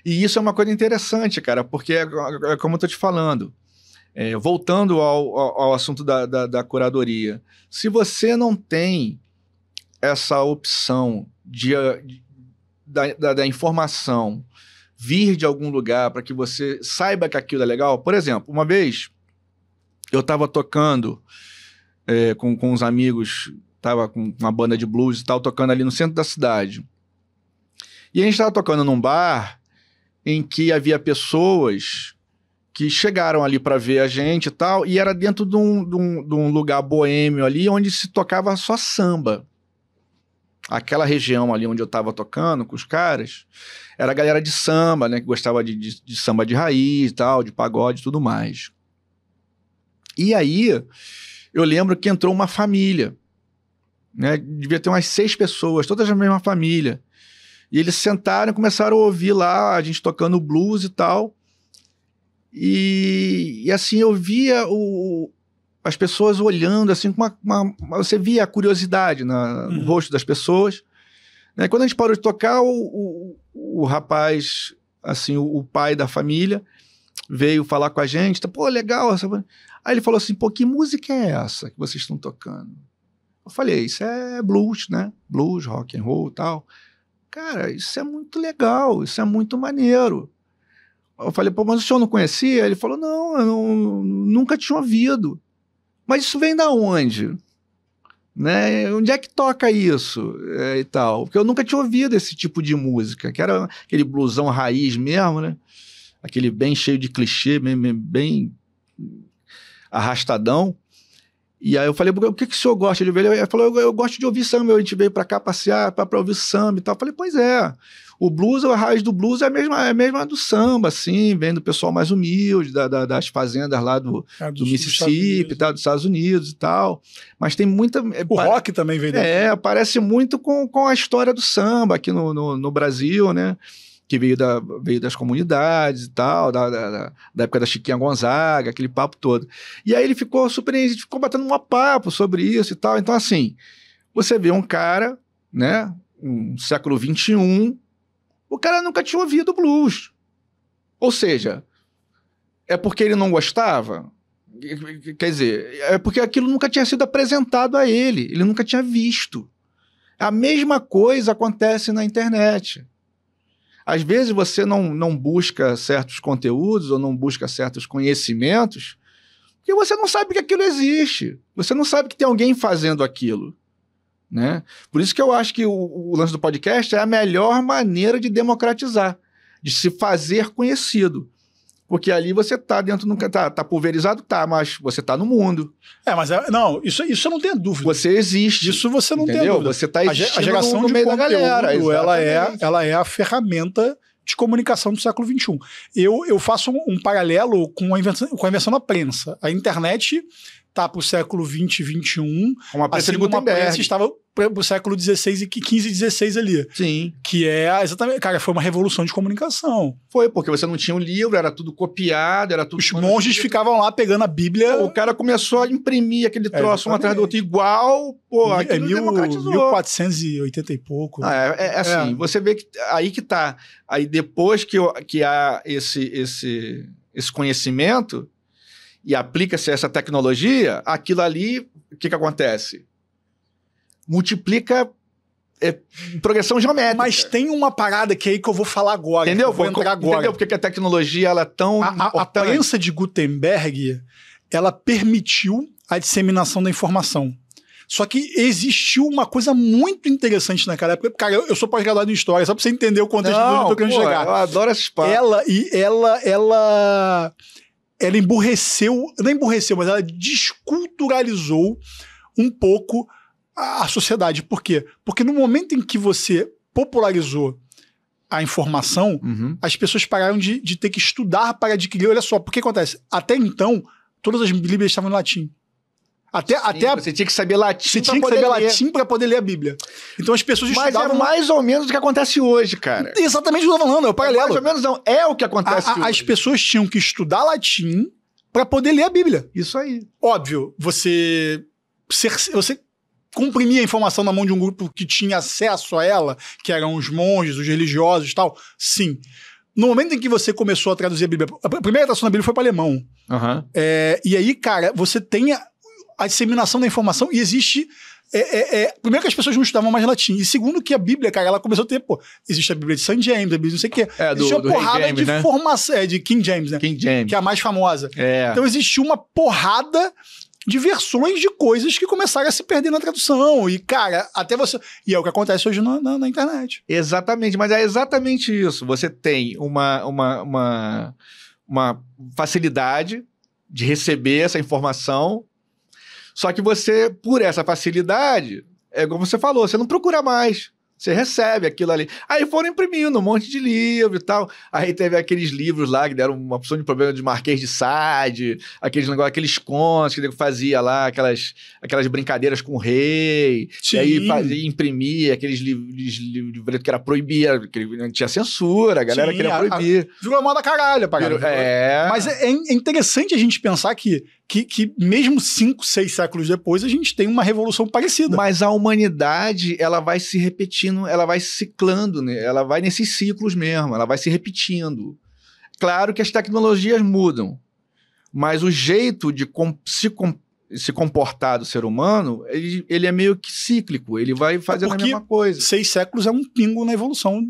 E isso é uma coisa interessante, cara, porque é como eu tô te falando, voltando ao assunto da curadoria, se você não tem essa opção da informação vir de algum lugar para que você saiba que aquilo é legal, por exemplo, uma vez eu estava tocando com uns amigos, estava com uma banda de blues e tal, tocando ali no centro da cidade. E a gente estava tocando num bar em que havia pessoas que chegaram ali para ver a gente e tal, e era dentro de um lugar boêmio ali, onde se tocava só samba. Aquela região ali onde eu estava tocando com os caras, era a galera de samba, né, que gostava de samba de raiz e tal, de pagode e tudo mais. E aí, eu lembro que entrou uma família, né, devia ter umas 6 pessoas, todas da mesma família. E eles sentaram e começaram a ouvir lá, a gente tocando blues e tal. E assim, eu via as pessoas olhando, assim, com você via a curiosidade no rosto das pessoas. Né? Quando a gente parou de tocar, o rapaz, assim, o pai da família, veio falar com a gente. Pô, legal. Aí ele falou assim, pô, que música é essa que vocês estão tocando? Eu falei, isso é blues, né? Blues, rock and roll e tal. Cara, isso é muito legal, isso é muito maneiro. Eu falei, pô, mas o senhor não conhecia? Ele falou, não, eu nunca tinha ouvido. Mas isso vem da onde? Né? Onde é que toca isso? E tal. Porque eu nunca tinha ouvido esse tipo de música, que era aquele blusão raiz mesmo, né? Aquele bem cheio de clichê, bem arrastadão. E aí eu falei, o que o senhor gosta de ouvir? Ele falou, eu gosto de ouvir samba, a gente veio pra cá passear pra ouvir samba e tal. Eu falei, pois é, o blues, a raiz do blues é a mesma do samba, assim, vem do pessoal mais humilde, das fazendas lá do Mississippi e tal, dos Estados Unidos e tal. Mas tem muita... O rock também vem daí. Parece muito com a história do samba aqui no Brasil, né? Que veio das comunidades e tal, da época da Chiquinha Gonzaga, aquele papo todo. E aí ele ficou surpreendido, ficou batendo um papo sobre isso e tal. Então, assim, você vê um cara, né, um século XXI, o cara nunca tinha ouvido blues. Ou seja, é porque ele não gostava? Quer dizer, é porque aquilo nunca tinha sido apresentado a ele nunca tinha visto. A mesma coisa acontece na internet. Às vezes você não busca certos conteúdos ou não busca certos conhecimentos porque você não sabe que aquilo existe. Você não sabe que tem alguém fazendo aquilo. Né? Por isso que eu acho que o lance do podcast é a melhor maneira de democratizar, de se fazer conhecido. Porque ali você tá dentro, tá pulverizado, mas você tá no mundo. Não, isso eu não tenho dúvida. Você existe. Isso você não tem dúvida. Você tá existindo a geração no de meio conteúdo, da galera. ela é a ferramenta de comunicação do século XXI. Eu faço um paralelo com a invenção da prensa. A internet tá pro século XX e XXI, uma prensa assim de como a Gutenberg. prensa estava pro século XVI e XV e XVI ali. Sim. Que é exatamente... Cara, foi uma revolução de comunicação. Foi, porque você não tinha um livro, era tudo copiado, era tudo... Os monges ficavam lá pegando a Bíblia... O cara começou a imprimir aquele troço um atrás do outro igual, pô, aquilo democratizou. 1480 e pouco. Assim, você vê que aí que tá. Aí depois que há esse conhecimento e aplica-se essa tecnologia, aquilo ali, o que acontece? Multiplica progressão geométrica. Mas tem uma parada que é aí que eu vou falar agora. Entendeu? Vou entrar agora. Entendeu porque que a tecnologia ela é tão importante? A prensa de Gutenberg, ela permitiu a disseminação da informação. Só que existiu uma coisa muito interessante naquela época. Cara, eu sou pós-graduado em História, só pra você entender o contexto do que eu tô querendo chegar. Eu adoro essas partes. Ela emburreceu, não emburreceu, mas ela desculturalizou um pouco a sociedade. Por quê? Porque no momento em que você popularizou a informação, as pessoas pararam de ter que estudar para adquirir. Olha só, porque acontece? Até então, todas as Bíblias estavam em latim. Você tinha que saber latim. Você tinha que saber latim para poder ler a Bíblia. Então as pessoas estudavam... Mas é mais ou menos o que acontece hoje, cara. Exatamente o que eu tô falando, é o paralelo. Mais ou menos não, é o que acontece hoje. As pessoas tinham que estudar latim para poder ler a Bíblia. Isso aí. Óbvio, você comprimia a informação na mão de um grupo que tinha acesso a ela, que eram os monges, os religiosos e tal, sim. no momento em que você começou a traduzir a Bíblia, a primeira tradução da Bíblia foi para alemão. E aí, cara, você tem a disseminação da informação e existe... primeiro que as pessoas não estudavam mais latim. E segundo que a Bíblia, cara, ela começou a ter... existe a Bíblia de St. James, a Bíblia não sei o quê. Existe uma porrada James, de formação... de King James, né? King James. Que é a mais famosa. Então existe uma porrada de versões de coisas que começaram a se perder na tradução. E, cara, até você... E é o que acontece hoje na internet. Exatamente, mas é exatamente isso. Você tem uma facilidade de receber essa informação, só que você, por essa facilidade, é como você falou, você não procura mais. Você recebe aquilo ali. Aí foram imprimindo um monte de livro e tal. Aí teve aqueles livros lá que deram uma opção de problema de Marquês de Sade, aqueles contos que ele fazia lá, aquelas brincadeiras com o rei. Sim. E aí imprimia aqueles livros que era proibir, que não tinha censura, a galera queria proibir. Virou moda caralho, parada. Mas é interessante a gente pensar que mesmo 5, 6 séculos depois, a gente tem uma revolução parecida. Mas a humanidade, ela vai se repetindo, ela vai ciclando, né? Ela vai nesses ciclos mesmo, ela vai se repetindo. Claro que as tecnologias mudam, mas o jeito de se comportar do ser humano, ele é meio que cíclico, ele vai fazendo a mesma coisa. 6 séculos é um pingo na evolução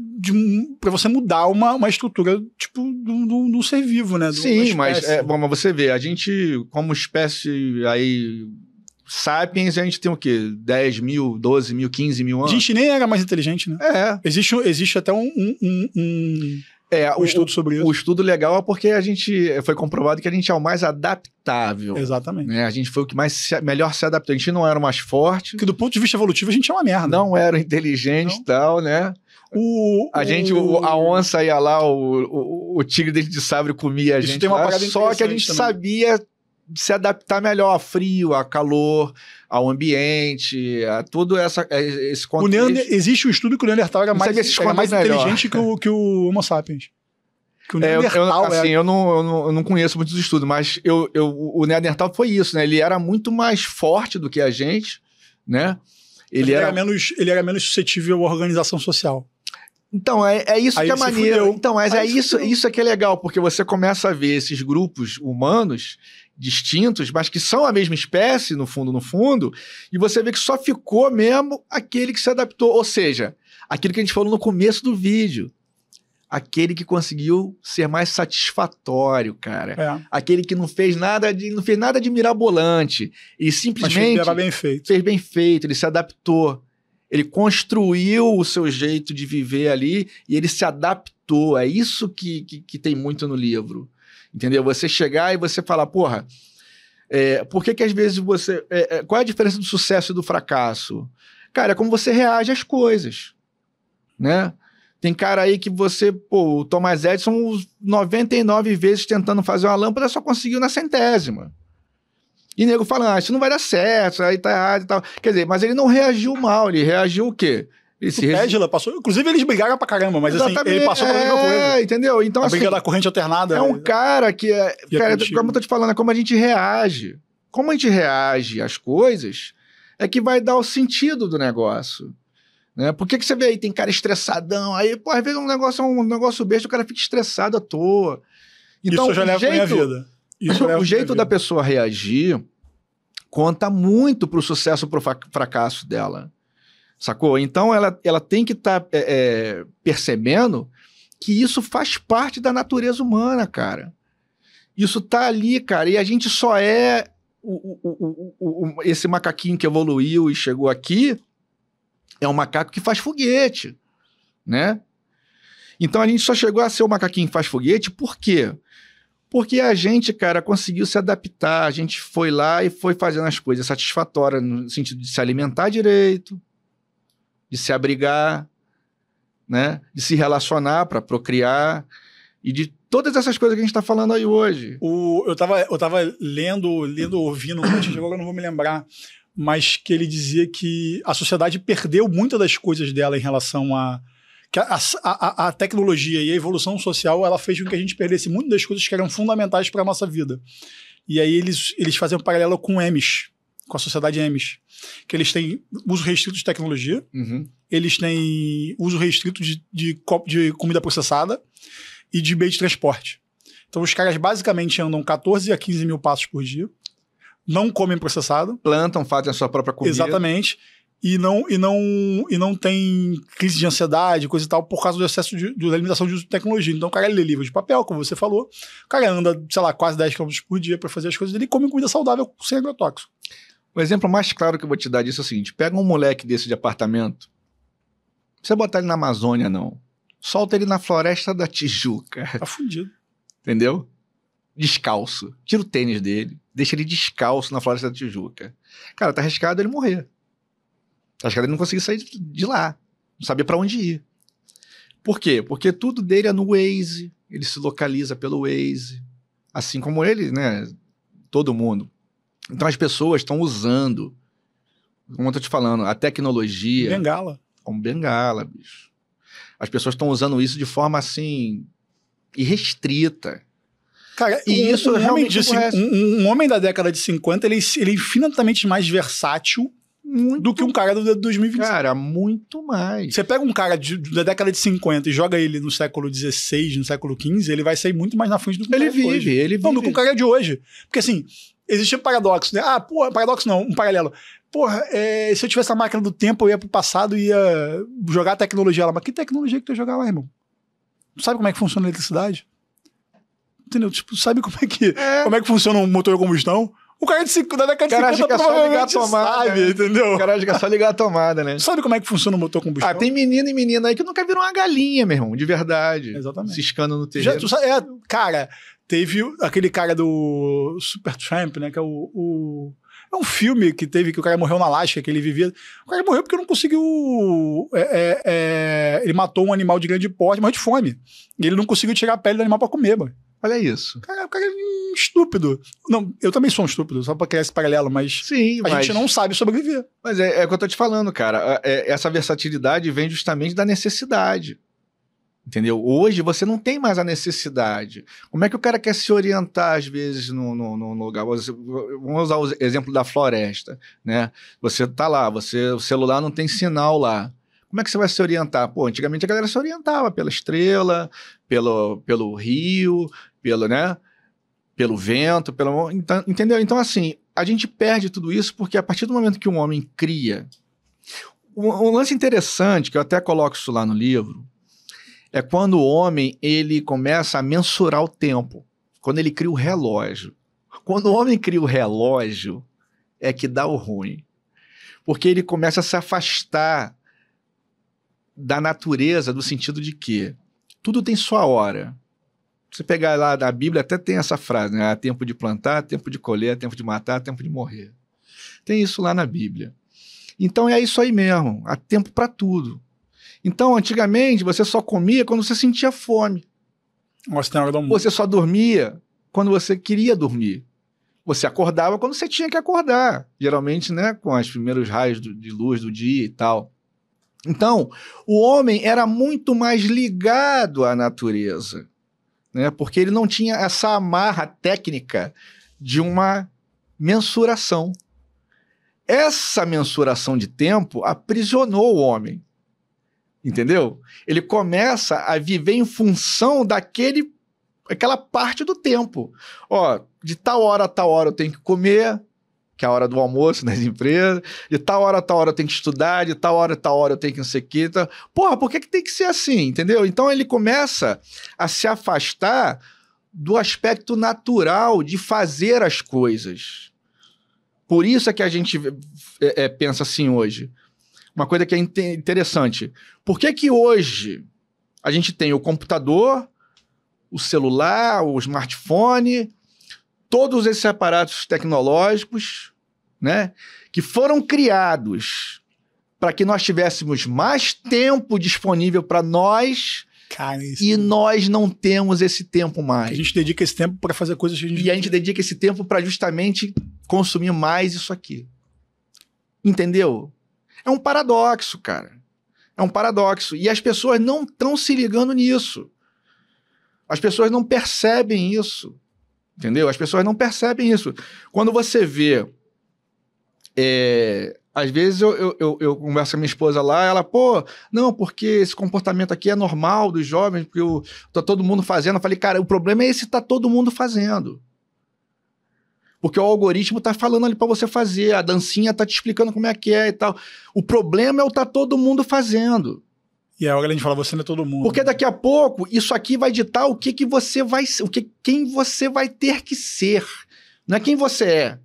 para você mudar uma estrutura tipo do ser vivo, né? Sim, mas você vê, a gente, como espécie aí, Sapiens, a gente tem o quê? 10 mil, 12 mil, 15 mil anos? A gente nem era mais inteligente, né? Existe até um estudo sobre isso. O estudo legal é porque foi comprovado que a gente é o mais adaptável. Exatamente. Né? A gente foi o que melhor se adaptou. A gente não era o mais forte. Porque do ponto de vista evolutivo, a gente é uma merda. Não era inteligente e tal, né? A onça ia lá, o tigre dente de sabre comia a gente. Tem uma lá, só que a gente sabia se adaptar melhor ao frio, ao calor, ao ambiente, a tudo esse contexto. Existe um estudo que o Neandertal era mais inteligente que o Homo sapiens. Que o Neandertal eu não conheço muitos estudos, mas o Neandertal foi isso, né? Ele era muito mais forte do que a gente, né? Ele era menos suscetível à organização social. Então, é isso que é maneiro. Então, mas isso é que é legal, porque você começa a ver esses grupos humanos distintos, mas que são a mesma espécie, no fundo, e você vê que só ficou mesmo aquele que se adaptou, ou seja, aquilo que a gente falou no começo do vídeo, aquele que conseguiu ser mais satisfatório, cara. Aquele que não fez nada de mirabolante, e simplesmente fez bem feito, ele se adaptou. Ele construiu o seu jeito de viver ali e ele se adaptou. É isso que tem muito no livro. Entendeu? Você chegar e você falar, porra, por que às vezes você... qual é a diferença do sucesso e do fracasso? Cara, é como você reage às coisas, né? Tem cara aí que o Thomas Edison, 99 vezes tentando fazer uma lâmpada, só conseguiu na 100ª. E nego falando, isso não vai dar certo, aí tá errado e tal. Quer dizer, mas ele não reagiu mal, ele reagiu o quê? Tesla passou... Inclusive, eles brigaram pra caramba, mas assim, ele passou pela mesma coisa. Entendeu? Então, a briga da corrente alternada. É um cara que... Cara, como eu tô te falando, é como a gente reage. Como a gente reage às coisas é que vai dar o sentido do negócio. Né? Por que você vê aí, tem cara estressadão, aí, pô, às vezes um negócio besta, o cara fica estressado à toa. Então, isso eu já levo pra minha vida. O jeito da pessoa reagir conta muito pro sucesso ou pro fracasso dela, sacou? Então ela tem que estar percebendo que isso faz parte da natureza humana, cara. Isso tá ali, cara, e a gente só esse macaquinho que evoluiu e chegou aqui é um macaco que faz foguete, né? Então a gente só chegou a ser o macaquinho que faz foguete por quê? Porque a gente, cara, conseguiu se adaptar, a gente foi lá e foi fazendo as coisas satisfatórias no sentido de se alimentar direito, de se abrigar, né? De se relacionar para procriar e de todas essas coisas que a gente está falando aí hoje. Eu tava lendo, ouvindo, agora eu não vou me lembrar, mas que ele dizia que a sociedade perdeu muitas das coisas dela em relação a... que a tecnologia e a evolução social, ela fez com que a gente perdesse muitas das coisas que eram fundamentais para a nossa vida. E aí eles fazem um paralelo com Amish, com a sociedade Amish, que eles têm uso restrito de tecnologia, eles têm uso restrito de comida processada, e de meio de transporte. Então os caras basicamente andam 14 a 15 mil passos por dia, não comem processado. Plantam, fazem a sua própria comida. Exatamente. E não tem crise de ansiedade, coisa e tal, por causa do excesso de limitação de uso de tecnologia. Então o cara lê livro de papel, como você falou, o cara anda, sei lá, quase 10 km por dia para fazer as coisas dele e come comida saudável sem agrotóxico. O exemplo mais claro que eu vou te dar disso é o seguinte: pega um moleque desse de apartamento, não precisa botar ele na Amazônia, não. Solta ele na Floresta da Tijuca. Tá fudido. Entendeu? Descalço. Tira o tênis dele, deixa ele descalço na Floresta da Tijuca. Cara, tá arriscado ele morrer. Tá arriscado ele não conseguir sair de lá. Não sabia pra onde ir. Por quê? Porque tudo dele é no Waze, ele se localiza pelo Waze. Assim como ele, né? Todo mundo. Então as pessoas estão usando, como eu tô te falando, a tecnologia... Bengala. Como bengala, bicho. As pessoas estão usando isso de forma, assim, irrestrita. Cara, e isso realmente um homem da década de 50, ele é infinitamente mais versátil do que um cara do 2025. Cara, muito mais. Você pega um cara da década de 50 e joga ele no século XVI, no século XV, ele vai sair muito mais na frente do que ele vive. Não, do que um cara de hoje. Porque assim, existe um paradoxo, né? Ah, porra, paradoxo não, um paralelo. Porra, se eu tivesse a máquina do tempo, eu ia pro passado e ia jogar a tecnologia lá. Mas que tecnologia que tu ia jogar lá, irmão? Sabe como é que funciona a eletricidade? Entendeu? Tipo, sabe como é que funciona um motor a combustão? O cara da década de 50 provavelmente sabe, entendeu? O cara acha que é só ligar a tomada, né? Sabe como é que funciona o motor a combustão? Ah, tem menino e menina aí que nunca viram uma galinha, meu irmão, de verdade. Exatamente. Ciscando no terreno. Cara, teve aquele cara do Supertramp, né, que é é um filme que teve, que o cara morreu na Alasca, que ele vivia... O cara morreu porque não conseguiu... ele matou um animal de grande porte, morreu de fome. E ele não conseguiu tirar a pele do animal pra comer, mano. Olha isso. O cara é um estúpido. Não, eu também sou um estúpido, só pra criar esse paralelo, mas sim, a gente não sabe sobreviver. Mas é o que eu tô te falando, cara. Essa versatilidade vem justamente da necessidade. Entendeu? Hoje você não tem mais a necessidade. Como é que o cara quer se orientar, às vezes, no lugar? Vamos usar o exemplo da floresta, né? Você tá lá, o celular não tem sinal lá. Como é que você vai se orientar? Pô, antigamente a galera se orientava pela estrela, pelo rio, pelo vento, então, entendeu? Então, assim, a gente perde tudo isso porque a partir do momento que um homem cria... Um lance interessante, que eu até coloco isso lá no livro, é quando o homem ele começa a mensurar o tempo, quando ele cria o relógio. Quando o homem cria o relógio, é que dá o ruim. Porque ele começa a se afastar da natureza, no sentido de que tudo tem sua hora. Você pegar lá na Bíblia, até tem essa frase, né? Há tempo de plantar, tempo de colher, tempo de matar, tempo de morrer. Tem isso lá na Bíblia. Então é isso aí mesmo, há tempo para tudo. Então, antigamente, você só comia quando você sentia fome. Você só dormia quando você queria dormir. Você acordava quando você tinha que acordar. Geralmente, né, com os primeiros raios de luz do dia e tal. Então, o homem era muito mais ligado à natureza, né, porque ele não tinha essa amarra técnica de uma mensuração. Essa mensuração de tempo aprisionou o homem. Entendeu? Ele começa a viver em função daquela parte do tempo. Ó, de tal hora a tal hora eu tenho que comer, que é a hora do almoço nas empresas, de tal hora a tal hora eu tenho que estudar, de tal hora a tal hora eu tenho que não sei o quê. Então, porra, por que tem que ser assim? Entendeu? Então ele começa a se afastar do aspecto natural de fazer as coisas. Por isso é que a gente pensa assim hoje. Uma coisa que é interessante. Por que hoje a gente tem o computador, o celular, o smartphone, todos esses aparatos tecnológicos, né, que foram criados para que nós tivéssemos mais tempo disponível para nós, cara, e nós não temos esse tempo mais. A gente dedica esse tempo para fazer coisas que a gente dedica esse tempo para justamente consumir mais isso aqui. Entendeu? É um paradoxo, cara. É um paradoxo. E as pessoas não estão se ligando nisso. As pessoas não percebem isso. Entendeu? As pessoas não percebem isso. Quando você vê Às vezes eu converso com a minha esposa lá, ela, pô, não, porque esse comportamento aqui é normal dos jovens, porque tá todo mundo fazendo. Eu falei, cara, o problema é esse, tá todo mundo fazendo. Porque o algoritmo tá falando ali pra você fazer, a dancinha tá te explicando como é que é e tal. O problema é o tá todo mundo fazendo. E agora a gente fala, você não é todo mundo. Porque daqui a pouco, isso aqui vai ditar o que você vai ser, quem você vai ter que ser. Não é quem você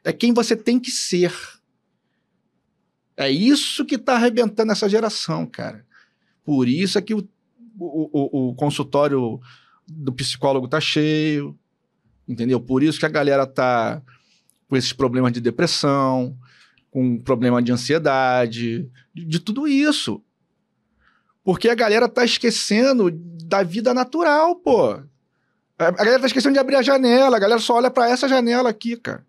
é quem você tem que ser. É isso que tá arrebentando essa geração, cara. Por isso é que o consultório do psicólogo tá cheio, entendeu? Por isso que a galera tá com esses problemas de depressão, com problema de ansiedade, de tudo isso. Porque a galera tá esquecendo da vida natural, pô. A galera tá esquecendo de abrir a janela, a galera só olha pra essa janela aqui, cara.